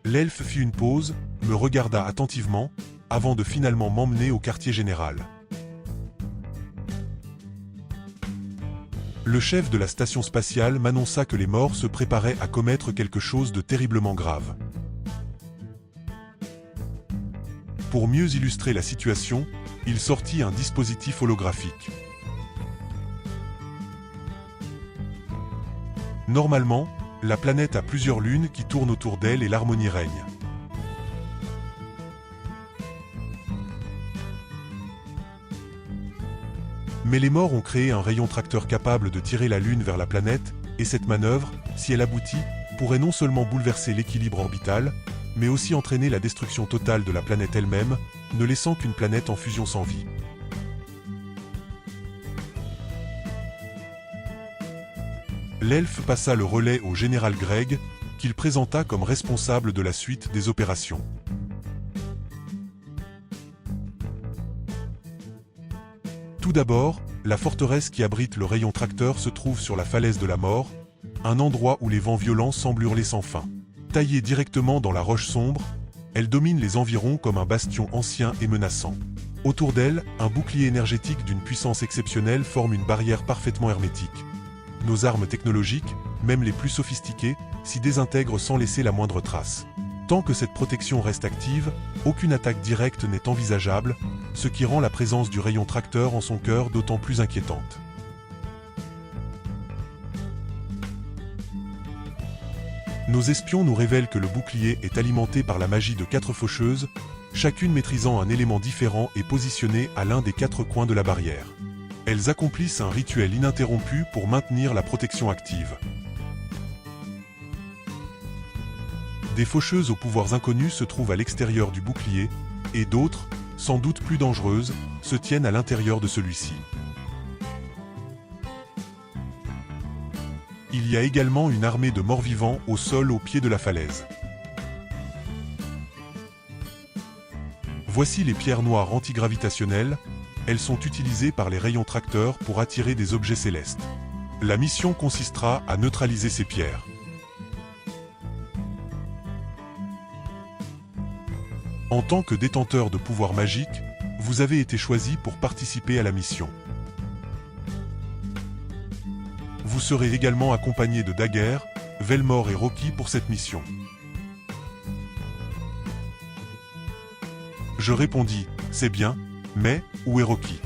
L'elfe fit une pause, me regarda attentivement, avant de finalement m'emmener au quartier général. Le chef de la station spatiale m'annonça que les morts se préparaient à commettre quelque chose de terriblement grave. Pour mieux illustrer la situation, il sortit un dispositif holographique. Normalement, la planète a plusieurs lunes qui tournent autour d'elle et l'harmonie règne. Mais les morts ont créé un rayon tracteur capable de tirer la Lune vers la planète, et cette manœuvre, si elle aboutit, pourrait non seulement bouleverser l'équilibre orbital, mais aussi entraîner la destruction totale de la planète elle-même, ne laissant qu'une planète en fusion sans vie. L'elfe passa le relais au général Greg, qu'il présenta comme responsable de la suite des opérations. Tout d'abord, la forteresse qui abrite le rayon tracteur se trouve sur la falaise de la mort, un endroit où les vents violents semblent hurler sans fin. Taillée directement dans la roche sombre, elle domine les environs comme un bastion ancien et menaçant. Autour d'elle, un bouclier énergétique d'une puissance exceptionnelle forme une barrière parfaitement hermétique. Nos armes technologiques, même les plus sophistiquées, s'y désintègrent sans laisser la moindre trace. Tant que cette protection reste active, aucune attaque directe n'est envisageable, ce qui rend la présence du rayon tracteur en son cœur d'autant plus inquiétante. Nos espions nous révèlent que le bouclier est alimenté par la magie de 4 faucheuses, chacune maîtrisant un élément différent et positionnée à l'un des 4 coins de la barrière. Elles accomplissent un rituel ininterrompu pour maintenir la protection active. Des faucheuses aux pouvoirs inconnus se trouvent à l'extérieur du bouclier, et d'autres, sans doute plus dangereuses, se tiennent à l'intérieur de celui-ci. Il y a également une armée de morts-vivants au sol au pied de la falaise. Voici les pierres noires antigravitationnelles, elles sont utilisées par les rayons tracteurs pour attirer des objets célestes. La mission consistera à neutraliser ces pierres. En tant que détenteur de pouvoirs magiques, vous avez été choisi pour participer à la mission. Vous serez également accompagné de Daguerre, Velmor et Rocky pour cette mission. Je répondis, c'est bien, mais où est Rocky ?